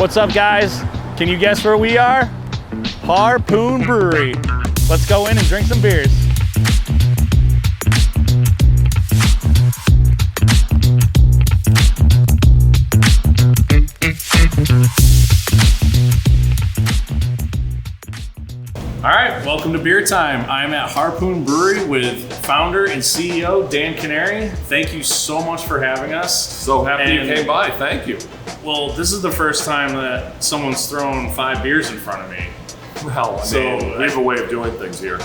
What's up, guys? Can you guess where we are? Harpoon Brewery. Let's go in and drink some beers. All right, welcome to Beer Time. I'm at Harpoon Brewery with founder and CEO Dan Kenary. Thank you so much for having us. So happy you came by, thank you. Well, this is the first time that someone's thrown 5 beers in front of me. Well, I mean, we have a way of doing things here.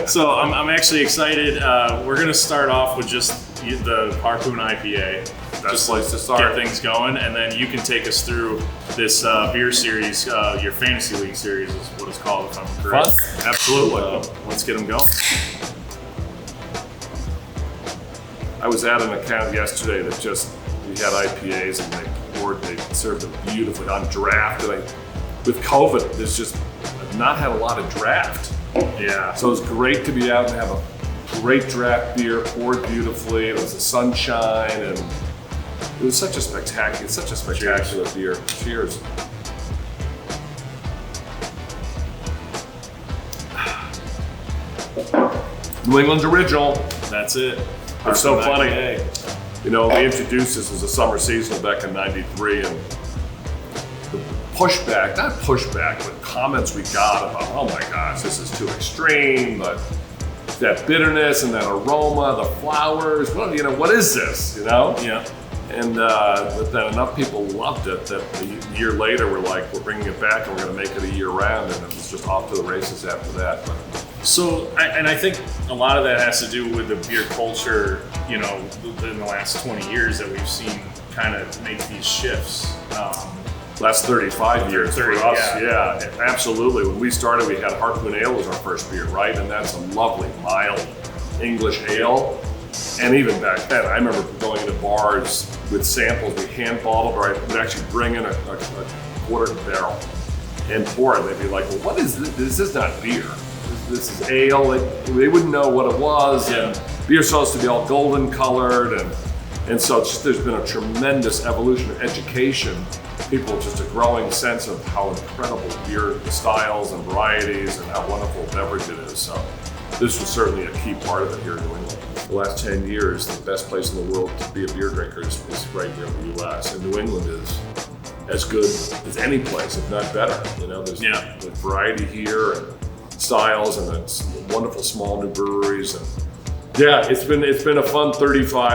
So I'm actually excited. We're gonna start off with just the Harpoon IPA. Best place to start. Get things going, and then you can take us through this beer series. Your fantasy league series is what it's called, if I'm correct. Fun. Absolutely. Let's get them going. I was at an account yesterday that we had IPAs and they served them beautifully on draft. And with COVID, there's just not had a lot of draft. Yeah. So it was great to be out and have a great draft beer poured beautifully. It was the sunshine and it was such a spectacular beer. Cheers. New England's original. That's it. It's so funny. IPA. You know, they introduced this as a summer seasonal back in '93, and the not pushback, but comments we got about, oh my gosh, this is too extreme, but that bitterness and that aroma, the flowers, what is this, Yeah. And but then enough people loved it that a year later we're bringing it back and we're going to make it a year round, and it was just off to the races after that. So, I think a lot of that has to do with the beer culture, in the last 20 years that we've seen kind of make these shifts. Last 35 years for us, yeah, absolutely. When we started, we had Harpoon Ale as our first beer, right? And that's a lovely, mild English ale. And even back then, I remember going into bars with samples. We hand bottled, or I would actually bring in a quarter barrel and pour it. They'd be like, well, what is this? This is not beer. This is ale. They wouldn't know what it was. Yeah. And beer's supposed to be all golden colored. And so there's been a tremendous evolution of education. People just a growing sense of how incredible beer styles and varieties and how wonderful a beverage it is. So this was certainly a key part of it here in New England. The last 10 years, the best place in the world to be a beer drinker is right here in the US. And New England is as good as any place, if not better. There's the variety here and styles, and it's wonderful small new breweries. And yeah, it's been a fun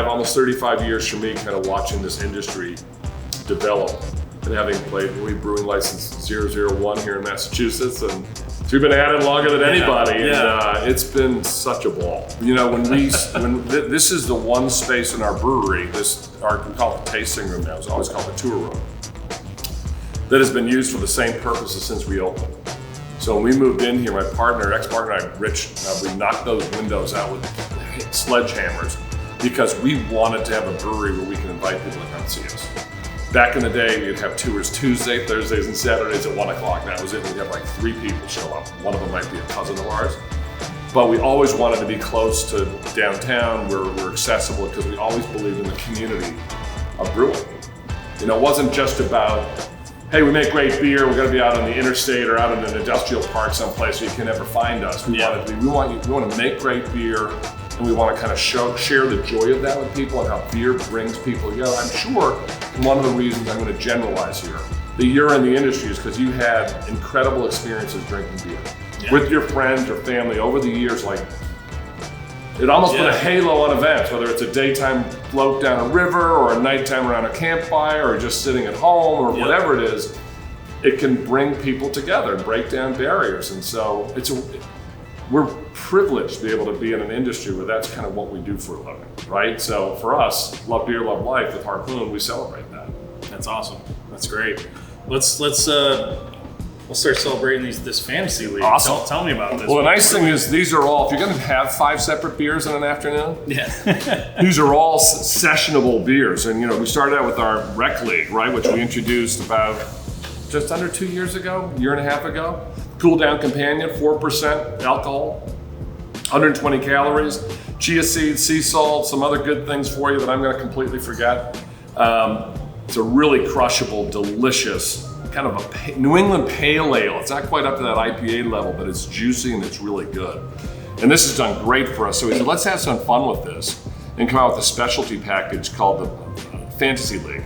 almost 35 years for me, kind of watching this industry develop. And having played brewing license 001 here in Massachusetts, and so we've been at it longer than anybody, and it's been such a ball. This is the one space in our brewery, we call it the tasting room now, it's always called the tour room, that has been used for the same purposes since we opened. So when we moved in here, my ex-partner and I, Rich, we knocked those windows out with sledgehammers because we wanted to have a brewery where we can invite people to come see us. Back in the day, we'd have tours Tuesday, Thursdays, and Saturdays at 1 o'clock. That was it. We'd have 3 people show up. One of them might be a cousin of ours. But we always wanted to be close to downtown. We're accessible because we always believed in the community of brewing. It wasn't just about, hey, we make great beer, we're going to be out on the interstate or out in an industrial park someplace where you can never find us. We want to make great beer, and we want to kind of share the joy of that with people and how beer brings people together. I'm sure one of the reasons I'm going to generalize here that you're in the industry is because you had incredible experiences drinking beer with your friends or family over the years. It almost put a halo on events, whether it's a daytime float down a river or a nighttime around a campfire or just sitting at home or whatever it is. It can bring people together and break down barriers. And so we're privileged to be able to be in an industry where that's kind of what we do for a living, right? So for us, love beer, love life with Harpoon, we celebrate that. That's awesome. That's great. Let's start celebrating this fantasy league. Awesome. Tell me about this. Well, the nice thing is these are all, if you're going to have 5 separate beers in an afternoon, these are all sessionable beers. And we started out with our rec league, right, which we introduced about just under 2 years ago, year and a half ago. Cool Down Companion, 4% alcohol, 120 calories, chia seeds, sea salt, some other good things for you that I'm going to completely forget. It's a really crushable, delicious, kind of a New England pale ale. It's not quite up to that IPA level, but it's juicy and it's really good. And this has done great for us. So we said, let's have some fun with this and come out with a specialty package called the Fantasy League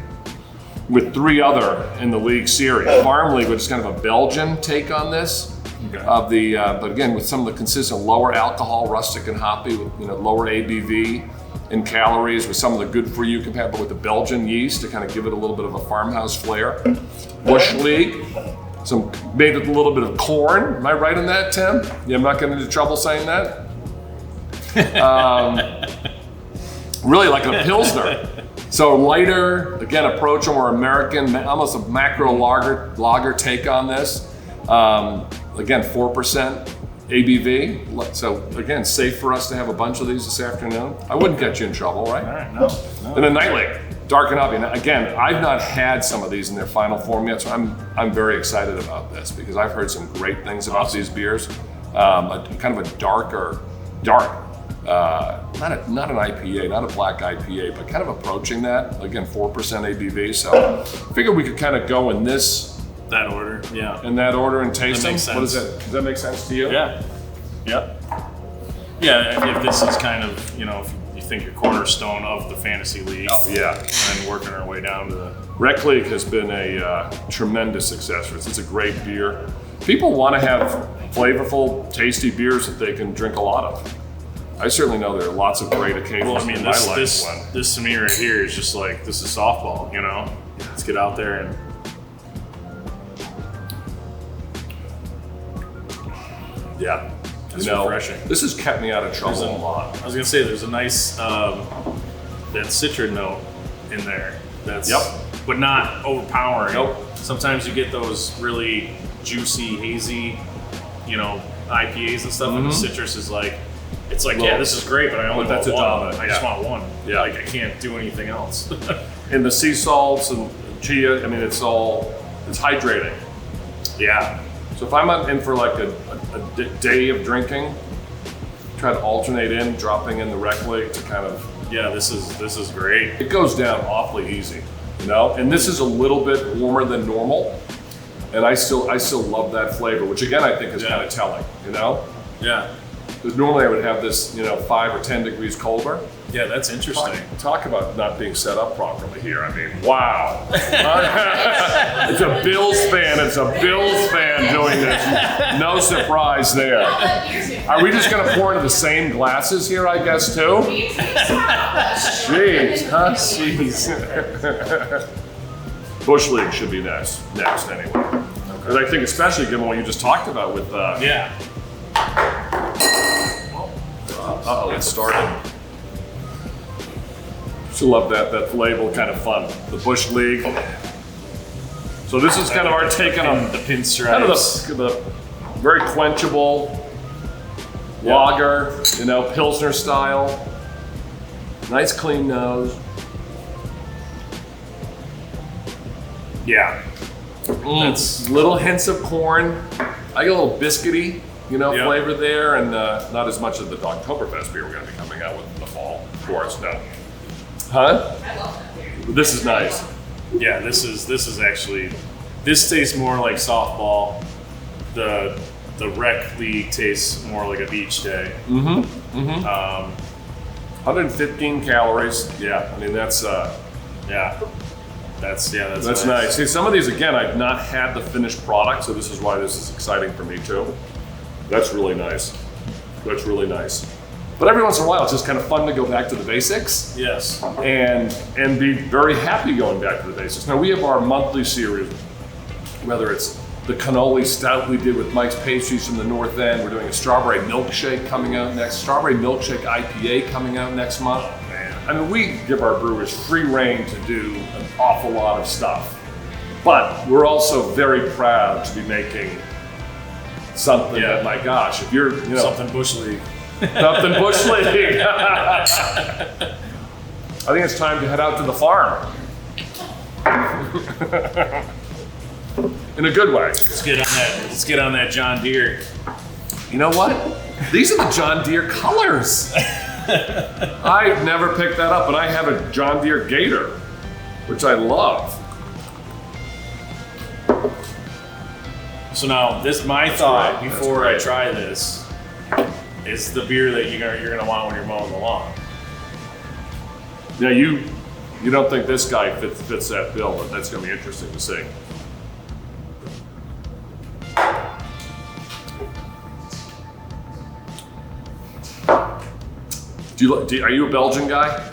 with 3 other in the league series. Farm League, which is kind of a Belgian take on this. Okay. But again, with some of the consistent lower alcohol, rustic and hoppy, with lower ABV and calories, with some of the good for you compatible with the Belgian yeast to kind of give it a little bit of a farmhouse flair. Bush League, made with a little bit of corn. Am I right in that, Tim? Yeah, I'm not getting into trouble saying that. Really like a Pilsner. So lighter, again, approach a more American, almost a macro lager take on this. Again, 4% ABV. So again, safe for us to have a bunch of these this afternoon. I wouldn't get you in trouble, right? All right, no. And then Nightly, dark and hoppy. Now, again, I've not had some of these in their final form yet, so I'm very excited about this because I've heard some great things about these beers. Kind of a dark, not an IPA, not a black IPA, but kind of approaching that. Again, 4% ABV. So I figured we could kind of go in that order, yeah. In that order and taste them. Sense. What is that? Does that make sense to you? Yeah. Yep. Yeah. If this is kind of if you think your cornerstone of the Fantasy League. Oh yeah. And working our way down to the Rec League has been a tremendous success for us. It's a great beer. People want to have flavorful, tasty beers that they can drink a lot of. I certainly know there are lots of great occasions. Well, I mean, this to me right here is just like, this is softball, Let's get out there and. Yeah. It's refreshing. This has kept me out of trouble a lot. I was gonna say, there's a nice, that citron note in there. That's, but not overpowering. Nope. Sometimes you get those really juicy, hazy, IPAs and stuff, and the citrus is like, it's like, yeah, this is great, but I only want one. I just want one. Yeah. Like, I can't do anything else. And the sea salts and chia, I mean, it's hydrating. Yeah. So if I'm in for like a day of drinking, try to alternate dropping in the Rec League to kind of. Yeah, this is great. It goes down awfully easy, And this is a little bit warmer than normal, and I still love that flavor, which again I think is kind of telling, Yeah. Because normally I would have this, 5 or 10 degrees colder. Yeah, that's interesting. Talk about not being set up properly here. I mean, wow. It's a Bills fan. It's a Bills fan doing this. No surprise there. Are we just going to pour into the same glasses here, I guess, too? Jeez, huh? Jeez. Bush League should be next anyway. Because I think especially given what you just talked about with... yeah. Uh-oh, it started. Still love that label, kind of fun. The Bush League. So this is kind of our take on the pinstripes. Kind of the very quenchable lager, Pilsner style. Nice clean nose. Yeah. That's little hints of corn. I get a little biscuity, flavor there, and not as much of the Oktoberfest beer we're going to be coming out with in the fall, of course. No. Huh? I love that beer. This is nice. Yeah, this is actually, this tastes more like softball. The Rec League tastes more like a beach day. 115 calories. Yeah, I mean that's That's nice. See, some of these again, I've not had the finished product, so this is why this is exciting for me too. That's really nice. That's really nice. But every once in a while, it's just kind of fun to go back to the basics. Yes. And be very happy going back to the basics. Now we have our monthly series, whether it's the cannoli stout we did with Mike's Pastries from the North End. We're doing a strawberry milkshake coming out next. Strawberry milkshake IPA coming out next month. I mean, we give our brewers free reign to do an awful lot of stuff. But we're also very proud to be making something that, my gosh, if you're, something Bush League. Something Bush League. I think it's time to head out to the farm. In a good way. Let's get on that John Deere. You know what? These are the John Deere colors. I've never picked that up, but I have a John Deere Gator. which I love. So now, my thought great. before I try this is the beer that you're gonna want when you're mowing the lawn. Now you don't think this guy fits that bill, but that's gonna be interesting to see. Are you a Belgian guy?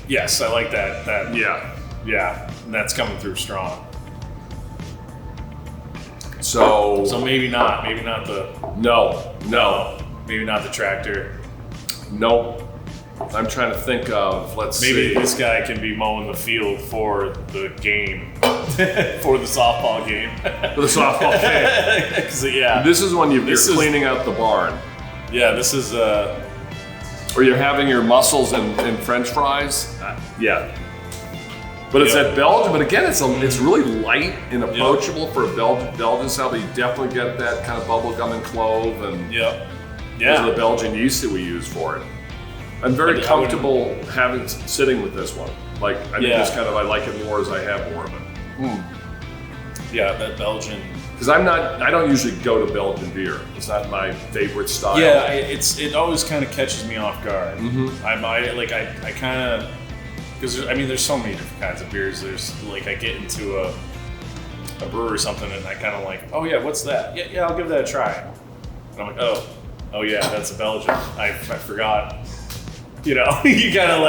Yes, I like that. Yeah. That's coming through strong. So maybe not the no. maybe not the tractor. Nope. I'm trying to think of, Maybe this guy can be mowing the field for the game, for the softball game. For the softball game. 'Cause, yeah. This is when you're cleaning out the barn. Yeah, this is Or you're having your mussels and French fries. Yeah. But it's that Belgian, but again, it's really light and approachable for a Belgian style, but you definitely get that kind of bubblegum and clove and those are the Belgian yeast that we use for it. I'm very comfortable sitting with this one. Like I think this I like it more as I have more of it. Yeah, that Belgian. Because I don't usually go to Belgian beer. It's not my favorite style. Yeah, it always kind of catches me off guard. I kind of, because there's so many different kinds of beers. There's I get into a brewer or something and I kind of like, oh yeah, what's that? Yeah, I'll give that a try. And I'm like, oh yeah, that's a Belgian. I forgot. You know, you kind of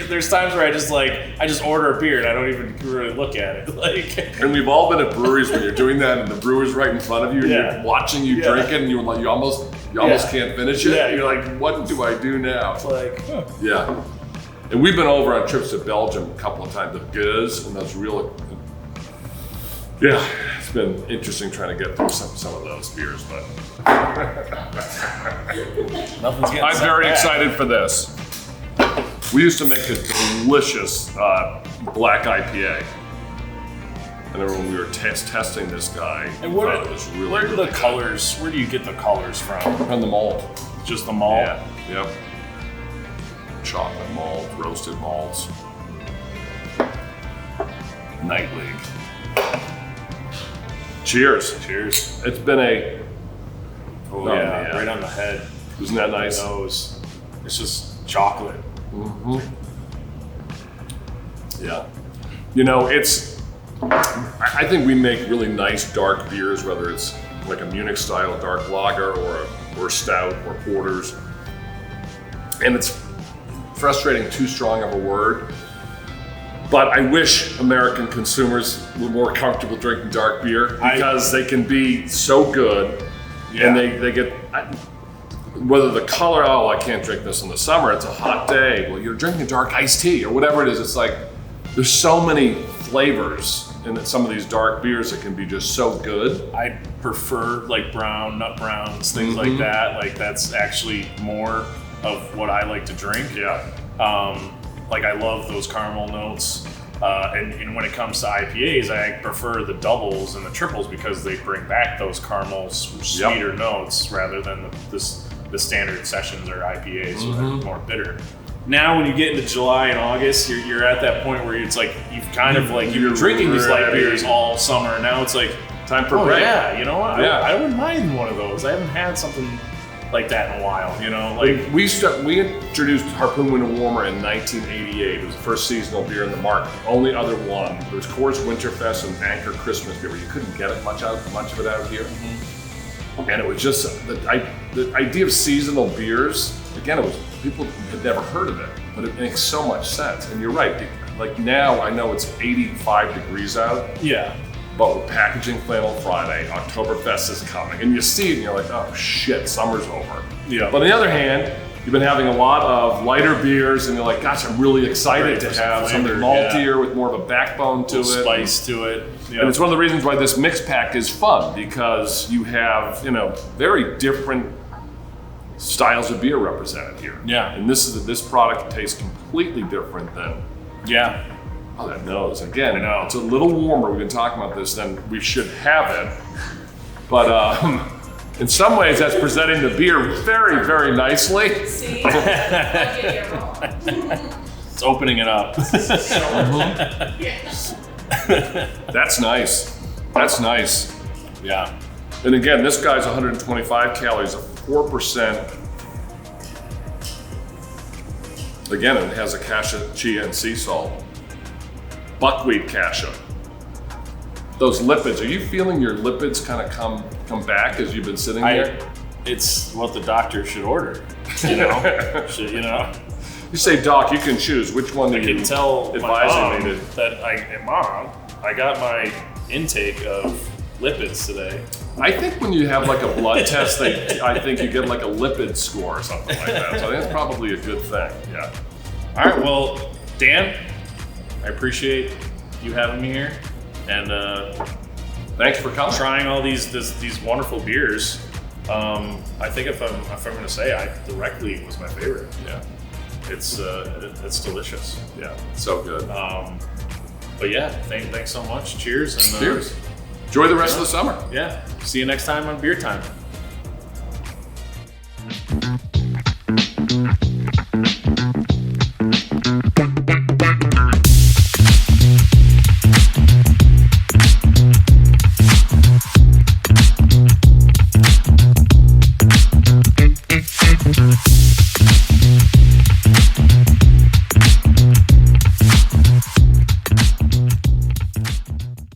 there's times where I just order a beer and I don't even really look at it. And we've all been at breweries when you're doing that and the brewer's right in front of you and you're watching you drink it and you almost can't finish it. Yeah. You're like, what do I do now? It's like, huh. Yeah. And we've been over on trips to Belgium a couple of times, the Gueuze, and those it's been interesting trying to get through some of those beers, but Nothing's getting I'm very excited for this. We used to make a delicious black IPA. I remember when we were testing this guy. And where do the colors? Where do you get the colors from? From the malt. Just the malt. Yeah. Yep. Chocolate malt, roasted malts. Nightwing. Cheers. Cheers. It's been right on the head. Isn't that nice? Nose. It's just chocolate. Mm-hmm. Yeah. You know, I think we make really nice dark beers, whether it's like a Munich style dark lager or stout or porters. And it's frustrating, too strong of a word. But I wish American consumers were more comfortable drinking dark beer because they can be so good, and they get whether the color. Oh, I can't drink this in the summer. It's a hot day. Well, you're drinking dark iced tea or whatever it is. It's like there's so many flavors in some of these dark beers that can be just so good. I prefer brown nut browns, things like that. Like that's actually more of what I like to drink. Yeah. I love those caramel notes. And when it comes to IPAs, I prefer the doubles and the triples because they bring back those caramel, sweeter notes rather than the standard sessions or IPAs that are more bitter. Now, when you get into July and August, you're at that point where it's like you've kind of you're drinking these light beers all summer. Now it's like time for break. Yeah, you know what? Yeah. I wouldn't mind one of those. I haven't had something like that in a while, you know. We introduced Harpoon Winter Warmer in 1988. It was the first seasonal beer in the market. The only other one. There was Coors Winterfest and Anchor Christmas beer, where you couldn't get much of it out here. And it was just the idea of seasonal beers. Again, it was people had never heard of it, but it makes so much sense. And you're right. Like now, I know it's 85 degrees out. Yeah. But we're packaging Flannel Friday, Oktoberfest is coming, and you see it and you're like, oh shit, summer's over. Yeah. But on the other hand, you've been having a lot of lighter beers and you're like, gosh, I'm really excited to have something maltier with more of a backbone to it. Spice to it. Yeah. And it's one of the reasons why this mix pack is fun, because you have, very different styles of beer represented here. Yeah. And this product tastes completely different than Oh, that nose. Again, it's a little warmer. We've been talking about this than we should have it. But in some ways, that's presenting the beer very, very nicely. See? I'll get you wrong. It's opening it up. That's nice. That's nice. Yeah. And again, this guy's 125 calories, a 4%. Again, it has a cassia, chia, and sea salt. Buckwheat cassia. Those lipids, are you feeling your lipids kind of come back as you've been sitting there? It's what the doctor should order, you know? You say, Doc, you can choose. Which one do you can tell advising me to? That Mom, I got my intake of lipids today. I think when you have like a blood test, I think you get like a lipid score or something like that. So I think that's probably a good thing. Yeah. All right. Well, Dan, I appreciate you having me here, and thanks for coming. Trying all these wonderful beers. I think if I'm going to say, Directly was my favorite. Yeah. It's delicious. Yeah. So good. But yeah, thanks so much. Cheers. And, cheers. Enjoy the rest of the summer. Yeah. See you next time on Beer Time.